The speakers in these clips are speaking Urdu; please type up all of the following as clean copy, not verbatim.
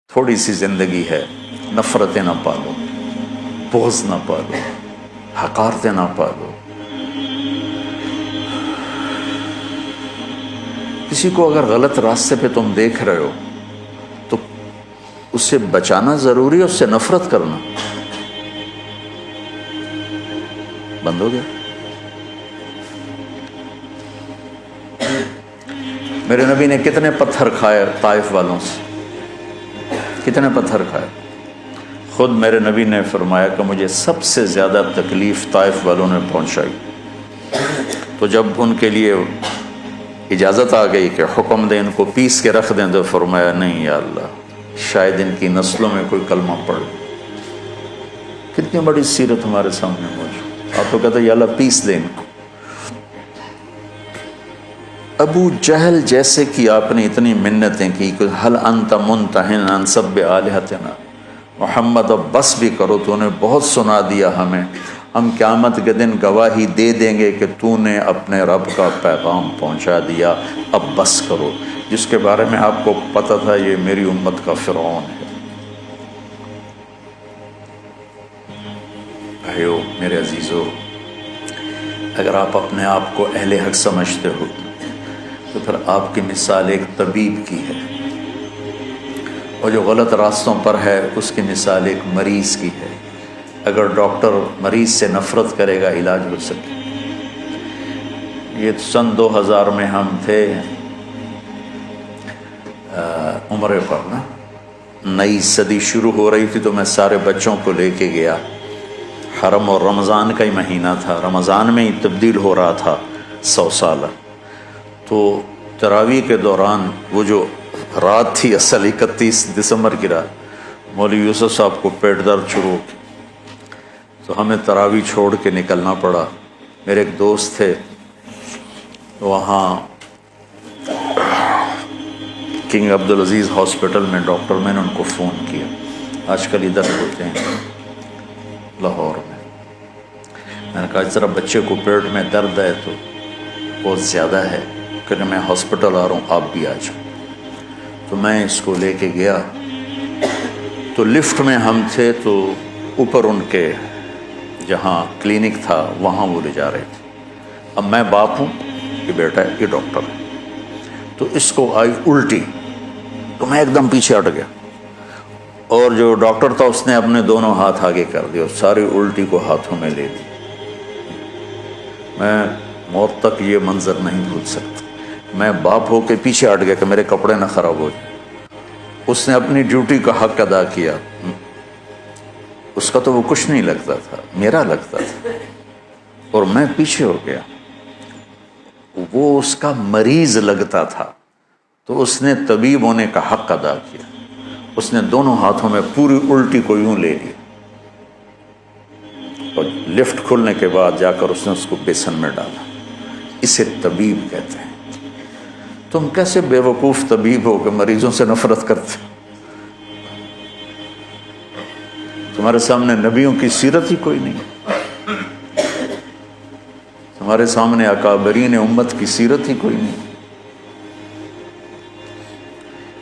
تھوڑی سی زندگی ہے، نفرتیں نہ پالو، بغض نہ پالو، حقارتیں نہ پالو. کسی کو اگر غلط راستے پہ تم دیکھ رہے ہو تو اس سے بچانا ضروری ہے، اس سے نفرت کرنا بند ہو گیا. میرے نبی نے کتنے پتھر کھائے طائف والوں سے، کتنے پتھر کھائے. خود میرے نبی نے فرمایا کہ مجھے سب سے زیادہ تکلیف طائف والوں نے پہنچائی. تو جب ان کے لیے اجازت آ گئی کہ حکم دیں ان کو پیس کے رکھ دیں، تو فرمایا نہیں یا اللہ، شاید ان کی نسلوں میں کوئی کلمہ پڑھ. کتنی بڑی سیرت ہمارے سامنے موجود. آپ تو کہتے ہیں یا اللہ پیس دیں ان کو. ابو جہل جیسے کی آپ نے اتنی منتیں کی کہ حل انت منتہن عن سب آلہتنا، محمد اب بس بھی کرو. تو نے بہت سنا دیا ہمیں، ہم قیامت کے دن گواہی دے دیں گے کہ تو نے اپنے رب کا پیغام پہنچا دیا، اب بس کرو. جس کے بارے میں آپ کو پتہ تھا یہ میری امت کا فرعون ہے. بھائیو میرے عزیزو، اگر آپ اپنے آپ کو اہل حق سمجھتے ہو تو پھر آپ کی مثال ایک طبیب کی ہے، اور جو غلط راستوں پر ہے اس کی مثال ایک مریض کی ہے. اگر ڈاکٹر مریض سے نفرت کرے گا علاج ہو سکے. یہ سن 2000 میں ہم تھے عمرے پر نا، نئی صدی شروع ہو رہی تھی، تو میں سارے بچوں کو لے کے گیا. حرم اور رمضان کا ہی مہینہ تھا، رمضان میں ہی تبدیل ہو رہا تھا 100 سالہ. تو تراویح کے دوران وہ جو رات تھی اصل 31 دسمبر کی رات، مولوی یوسف صاحب کو پیٹ درد شروع ہو گئی، تو ہمیں تراویح چھوڑ کے نکلنا پڑا. میرے ایک دوست تھے وہاں کنگ عبدالعزیز ہاسپٹل میں ڈاکٹر، میں نے ان کو فون کیا، آج کل ادھر ہوتے ہیں لاہور میں. میں نے کہا اس طرح بچے کو پیٹ میں درد ہے تو بہت زیادہ ہے کہ میں ہاسپٹل آ رہا ہوں، آپ بھی آ جاؤ. تو میں اس کو لے کے گیا. تو لفٹ میں ہم تھے، تو اوپر ان کے جہاں کلینک تھا وہاں وہ لے جا رہے تھے. اب میں باپ ہوں، یہ بیٹا ہے، یہ ڈاکٹر ہے. تو اس کو آئی الٹی، تو میں ایک دم پیچھے ہٹ گیا، اور جو ڈاکٹر تھا اس نے اپنے دونوں ہاتھ آگے کر دیے اور ساری الٹی کو ہاتھوں میں لے لی. میں موت تک یہ منظر نہیں بھول سکتا. میں باپ ہو کے پیچھے ہٹ گیا کہ میرے کپڑے نہ خراب ہو جائیں. اس نے اپنی ڈیوٹی کا حق ادا کیا. اس کا تو وہ کچھ نہیں لگتا تھا، میرا لگتا تھا، اور میں پیچھے ہو گیا. وہ اس کا مریض لگتا تھا، تو اس نے طبیب ہونے کا حق ادا کیا. اس نے دونوں ہاتھوں میں پوری الٹی کو یوں لے لی، اور لفٹ کھلنے کے بعد جا کر اس نے اس کو بیسن میں ڈالا. اسے طبیب کہتے ہیں. تم کیسے بے وقوف طبیب ہو کہ مریضوں سے نفرت کرتے؟ تمہارے سامنے نبیوں کی سیرت ہی کوئی نہیں، تمہارے سامنے اکابرین امت کی سیرت ہی کوئی نہیں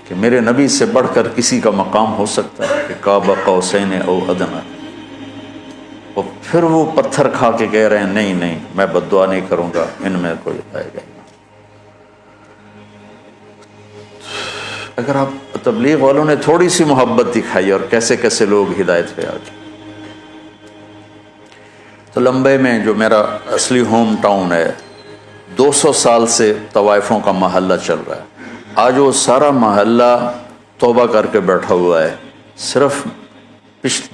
کہ میرے نبی سے بڑھ کر کسی کا مقام ہو سکتا ہے کہ قاب قوسین او ادنی. اور پھر وہ پتھر کھا کے کہہ رہے ہیں نہیں نہیں میں بد دعا نہیں کروں گا، ان میں کوئی آئے گا. اگر آپ تبلیغ والوں نے تھوڑی سی محبت دکھائی اور کیسے کیسے لوگ ہدایت پہ آ گئے. تو لمبے میں جو میرا اصلی ہوم ٹاؤن ہے، 200 سال سے طوائفوں کا محلہ چل رہا ہے. آج وہ سارا محلہ توبہ کر کے بیٹھا ہوا ہے. صرف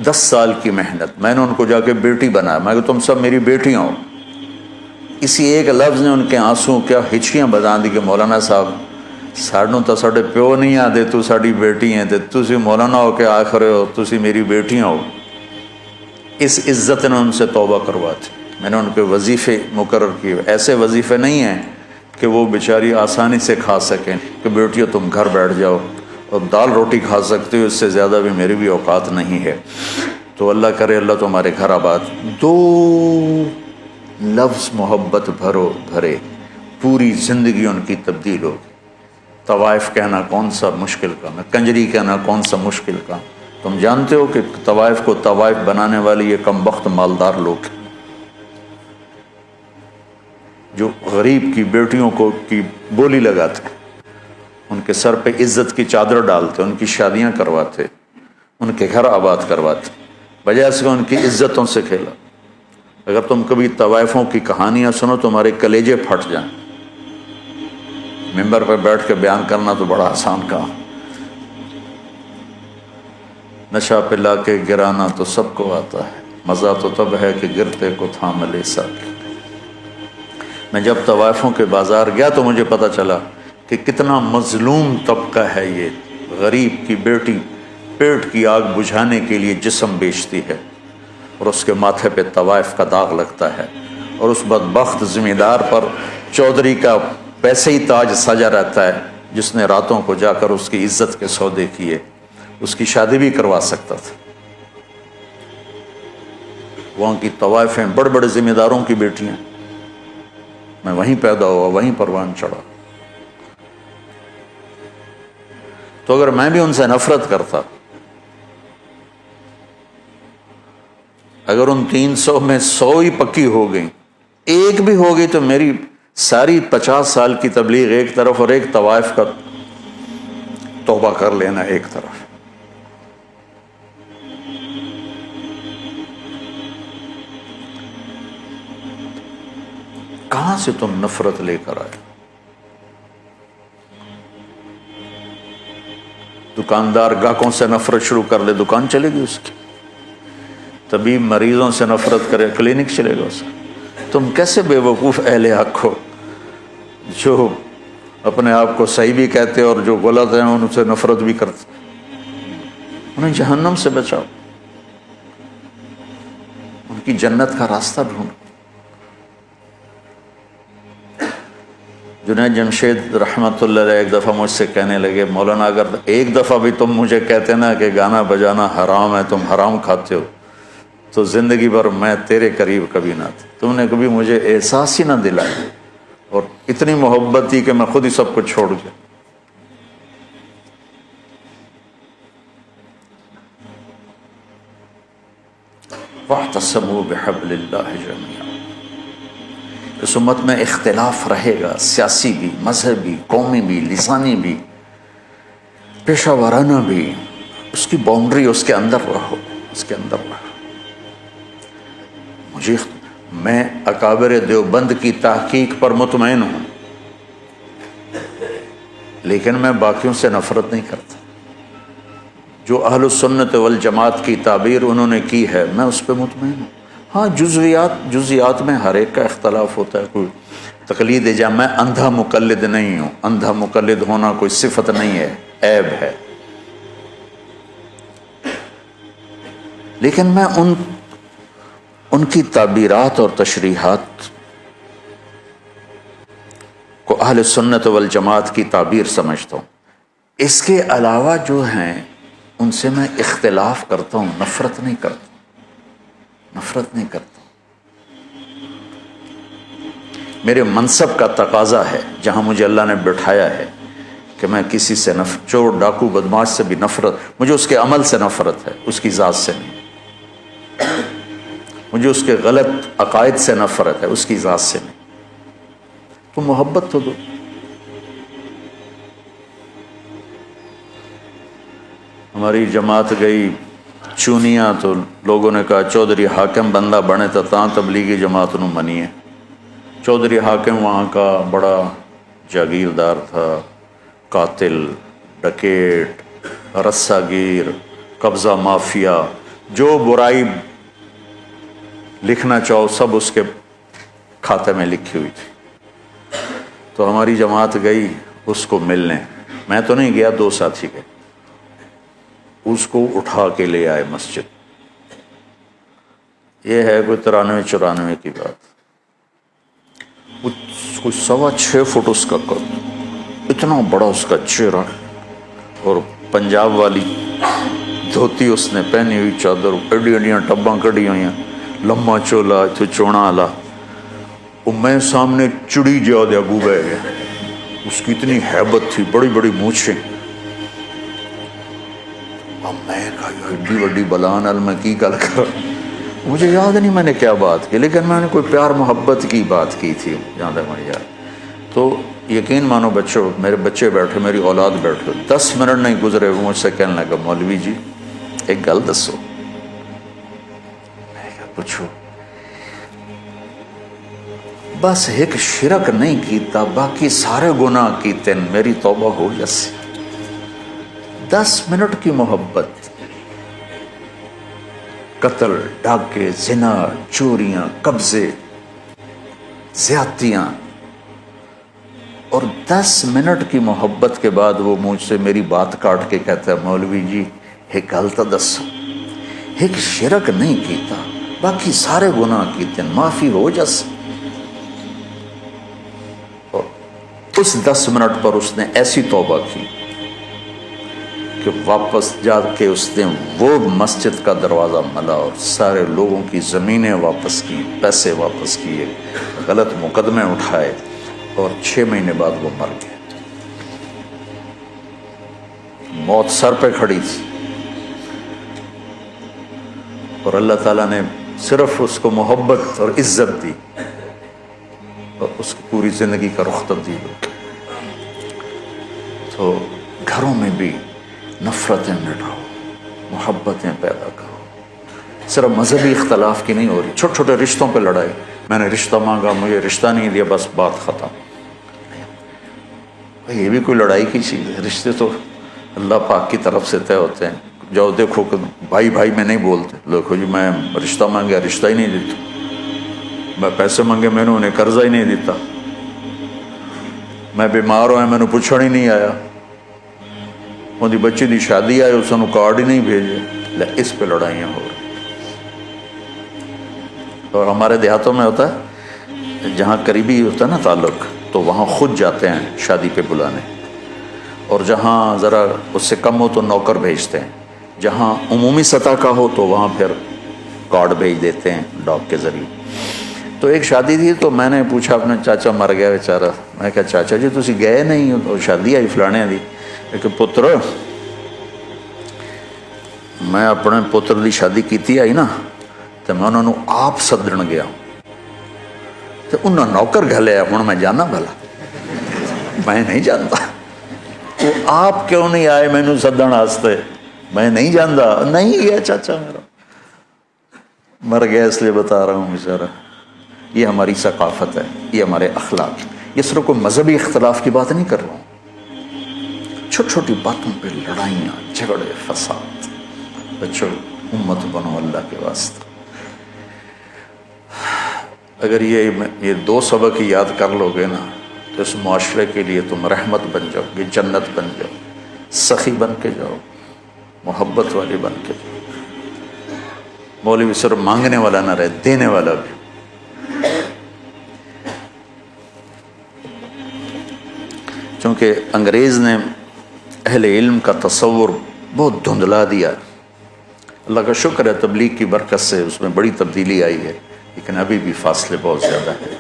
10 سال کی محنت. میں نے ان کو جا کے بیٹی بنایا. میں کہ تم سب میری بیٹیاں ہو. اسی ایک لفظ نے ان کے آنسوں کیا ہچکیاں بجا دی کہ مولانا صاحب سانوں تو ساڈے پیو نہیں آتے، تو ساڈی بیٹی ہیں، تسی مولانا ہو کے آخر ہو تسی میری بیٹیاں ہو. اس عزت نے ان سے توبہ کرواتی. میں نے ان کے وظیفے مقرر کیے. ایسے وظیفے نہیں ہیں کہ وہ بیچاری آسانی سے کھا سکیں کہ بیٹیوں تم گھر بیٹھ جاؤ اور دال روٹی کھا سکتے ہو، اس سے زیادہ بھی میری بھی اوقات نہیں ہے. تو اللہ کرے اللہ تمہارے گھر آباد. 2 لفظ محبت بھرے، پوری زندگی ان کی تبدیل ہوگی. طوائف کہنا کون سا مشکل کام ہے، کنجری کہنا کون سا مشکل کام؟ تم جانتے ہو کہ طوائف کو طوائف بنانے والی یہ کم بخت مالدار لوگ ہیں جو غریب کی بیٹیوں کو کی بولی لگاتے، ان کے سر پہ عزت کی چادر ڈالتے، ان کی شادیاں کرواتے، ان کے گھر آباد کرواتے، بجائے سے ان کی عزتوں سے کھیلا۔ اگر تم کبھی طوائفوں کی کہانیاں سنو تمہارے کلیجے پھٹ جائیں۔ ممبر پہ بیٹھ کے بیان کرنا تو بڑا آسان کام، نشہ پلا کے گرانا تو سب کو آتا ہے، مزہ تو تب ہے کہ گرتے کو تھام لے ساکھ۔ میں جب طوائفوں کے بازار گیا تو مجھے پتہ چلا کہ کتنا مظلوم طبقہ ہے یہ۔ غریب کی بیٹی پیٹ کی آگ بجھانے کے لیے جسم بیچتی ہے اور اس کے ماتھے پہ طوائف کا داغ لگتا ہے، اور اس بدبخت ذمہ دار پر چودھری کا پیسے ہی تاج سجا رہتا ہے جس نے راتوں کو جا کر اس کی عزت کے سودے کیے، اس کی شادی بھی کروا سکتا تھا۔ وہاں کی طوائفیں بڑے بڑے ذمہ داروں کی بیٹیاں، میں وہیں پیدا ہوا، وہیں پروان چڑھا۔ تو اگر میں بھی ان سے نفرت کرتا، اگر ان 300 میں 100 ہی پکی ہو گئی، ایک بھی ہو گئی، تو میری ساری 50 سال کی تبلیغ ایک طرف اور ایک طوائف کا توبہ کر لینا ایک طرف۔ کہاں سے تم نفرت لے کر آئے؟ دکاندار گاہکوں سے نفرت شروع کر لے، دکان چلے گی اس کی۔ طبیب مریضوں سے نفرت کرے، کلینک چلے گا اس کا۔ تم کیسے بے وقوف اہل حق ہو جو اپنے آپ کو صحیح بھی کہتے اور جو غلط ہیں ان سے نفرت بھی کرتے؟ انہیں جہنم سے بچاؤ، ان کی جنت کا راستہ ڈھونڈو۔ جنید جمشید رحمۃ اللہ علیہ ایک دفعہ مجھ سے کہنے لگے، مولانا اگر ایک دفعہ بھی تم مجھے کہتے نا کہ گانا بجانا حرام ہے، تم حرام کھاتے ہو، تو زندگی بھر میں تیرے قریب کبھی نہ تھا۔ تم نے کبھی مجھے احساس ہی نہ دلایا، اور اتنی محبت تھی کہ میں خود ہی سب کو چھوڑ گیا۔ وَاعْتَصِمُوا بِحَبْلِ اللَّهِ جَمِيعًا۔ اس امت میں اختلاف رہے گا، سیاسی بھی، مذہبی، قومی بھی، لسانی بھی، پیشہ ورانہ بھی۔ اس کی باؤنڈری، اس کے اندر رہو، اس کے اندر رہو۔ میں اکابر دیوبند کی تحقیق پر مطمئن ہوں، لیکن میں باقیوں سے نفرت نہیں کرتا۔ جو اہل السنت والجماعت کی تعبیر انہوں نے کی ہے، میں اس پہ مطمئن ہوں۔ ہاں جزیات میں ہر ایک کا اختلاف ہوتا ہے، کوئی تقلید جا، میں اندھا مقلد نہیں ہوں، اندھا مقلد ہونا کوئی صفت نہیں ہے، عیب ہے۔ لیکن میں ان کی تعبیرات اور تشریحات کو اہل سنت والجماعت کی تعبیر سمجھتا ہوں۔ اس کے علاوہ جو ہیں ان سے میں اختلاف کرتا ہوں، نفرت نہیں کرتا، نفرت نہیں کرتا۔ میرے منصب کا تقاضا ہے، جہاں مجھے اللہ نے بٹھایا ہے، کہ میں کسی سے چور ڈاکو بدماش سے بھی نفرت، مجھے اس کے عمل سے نفرت ہے، اس کی ذات سے نہیں۔ مجھے اس کے غلط عقائد سے نفرت ہے، اس کی ذات سے نہیں۔ تو محبت تو دو۔ ہماری جماعت گئی چونیاں، تو لوگوں نے کہا چودھری حاکم بندہ بنے تو تاں تبلیغی جماعت نو منیے۔ چودھری حاکم وہاں کا بڑا جاگیردار تھا، قاتل، ڈکیٹ، رسہ گیر، قبضہ مافیا، جو برائی لکھنا چاہو سب اس کے کھاتے میں لکھی ہوئی تھی۔ تو ہماری جماعت گئی اس کو ملنے، میں تو نہیں گیا، 2 ساتھی گئے، اس کو اٹھا کے لے آئے مسجد۔ یہ ہے کوئی 93-94 کی بات، کوئی 6.25 فٹ اس کا قد، اتنا بڑا اس کا چہرہ، اور پنجاب والی دھوتی اس نے پہنی ہوئی، چادر، ایڈیاں ٹباں کڑی ہوئی ہیں، لمبا چولا تو چونا آلا، اور میں سامنے چڑی جا دیا گو بہ گیا۔ اس کی اتنی ہیبت تھی، بڑی بڑی مونچھیں. اب میں کہا ایڈی وڈی بلان ال میں کی گل کر، مجھے یاد نہیں میں نے کیا بات کی، لیکن میں نے کوئی پیار محبت کی بات کی تھی جہاں تک مجھے یاد. تو یقین مانو بچوں، میرے بچے بیٹھے، میری اولاد بیٹھے، 10 منٹ نہیں گزرے وہ مجھ سے کہنے لگا مولوی جی ایک گل دسو. میں کہا پوچھو. بس ایک شرک نہیں کیتا، باقی سارے گناہ کیتے، میری توبہ ہو جیسے. 10 منٹ کی محبت، قتل، ڈاکے، زنا، چوریاں، قبضے، زیادتیاں، اور 10 منٹ کی محبت کے بعد وہ مجھ سے میری بات کاٹ کے کہتا ہے مولوی جی ایک گل تو دسو، ایک شرک نہیں کیتا باقی سارے گناہ کیتے، معافی ہو جس. اور اس 10 منٹ پر اس نے ایسی توبہ کی کہ واپس جا کے اس نے وہ مسجد کا دروازہ ملا اور سارے لوگوں کی زمینیں واپس کی، پیسے واپس کیے، غلط مقدمے اٹھائے، اور 6 مہینے بعد وہ مر گئے. موت سر پہ کھڑی تھی اور اللہ تعالیٰ نے صرف اس کو محبت اور عزت دی اور اس کی پوری زندگی کا رخ تبدیل ہو گیا. تو گھروں میں بھی نفرتیں مٹاؤ، محبتیں پیدا کرو. صرف مذہبی اختلاف کی نہیں ہو رہی، چھوٹے چھوٹے رشتوں پہ لڑائی، میں نے رشتہ مانگا مجھے رشتہ نہیں دیا بس بات ختم. یہ بھی کوئی لڑائی کی چیز ہے؟ رشتے تو اللہ پاک کی طرف سے طے ہوتے ہیں. جاؤ دیکھو کہ بھائی بھائی میں نہیں بولتے، دیکھو جی میں رشتہ مانگا رشتہ ہی نہیں دیتا، میں پیسے مانگے میں نے انہیں قرضہ ہی نہیں دیتا، میں بیمار ہوا میں نے پوچھنے ہی نہیں آیا، ان کی بچی دی شادی آئی اس نے کارڈ ہی نہیں بھیجے. اس پہ لڑائیاں ہو رہی. اور ہمارے دیہاتوں میں ہوتا ہے جہاں قریبی ہوتا ہے نا تعلق تو وہاں خود جاتے ہیں شادی پہ بلانے، اور جہاں ذرا اس سے کم ہو تو نوکر بھیجتے ہیں، جہاں عمومی سطح کا ہو تو وہاں پھر کارڈ بھیج دیتے ہیں ڈاک کے ذریعے. تو ایک شادی تھی تو میں نے پوچھا اپنے چاچا مر گیا بیچارہ، میں کہا چاچا جی تسی گئے نہیں ہو شادی آئی فلانے دی. کہ پتر میں اپنے پتر دی شادی کیتی آئی نا تو میں انہوں نے آپ سدن گیا تو انہوں نے نوکر گھلیا، ہوں میں جانا بھلا میں نہیں جانتا. وہ آپ کیوں نہیں آئے مینو سدن واسطے؟ میں نہیں جانتا. نہیں گیا چاچا میرا مر گیا اس لیے بتا رہا ہوں بیچارہ. یہ ہماری ثقافت ہے، یہ ہمارے اخلاق. یہ صرف کوئی مذہبی اختلاف کی بات نہیں کر رہا ہوں، چھوٹی چھوٹی باتوں پہ لڑائیاں، جھگڑے، فساد. بچوں امت بنو اللہ کے واسطے. اگر یہ 2 سبق یاد کر لو گے نا تو اس معاشرے کے لیے تم رحمت بن جاؤ گے، جنت بن جاؤ، سخی بن کے جاؤ، محبت والے بن کے جاؤ. مولوی صرف مانگنے والا نہ رہے، دینے والا بھی. چونکہ انگریز نے اہل علم کا تصور بہت دھندلا دیا. اللہ کا شکر ہے تبلیغ کی برکت سے اس میں بڑی تبدیلی آئی ہے، لیکن ابھی بھی فاصلے بہت زیادہ ہیں.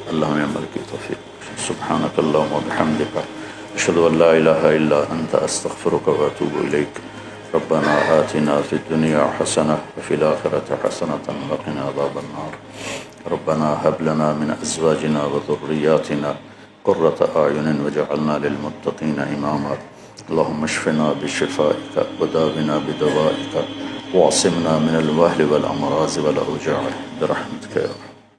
اللہ ہمیں عمل کی توفیق. سبحانک اللہم و بحمدک اشہد ان لا الہ الا انت استغفرک و اتوب الیک. ربنا آتنا فی الدنیا حسنہ وفی الآخرۃ حسنۃ وقنا عذاب النار. ربنا هب لنا من ازواجنا وذریاتنا قرۃ اعین واجعلنا للمتقین اماما. اللهم اشفنا بشفائك وداونا بدوائك واعصمنا من الوهل والامراض والاوجاع برحمتك يا رب.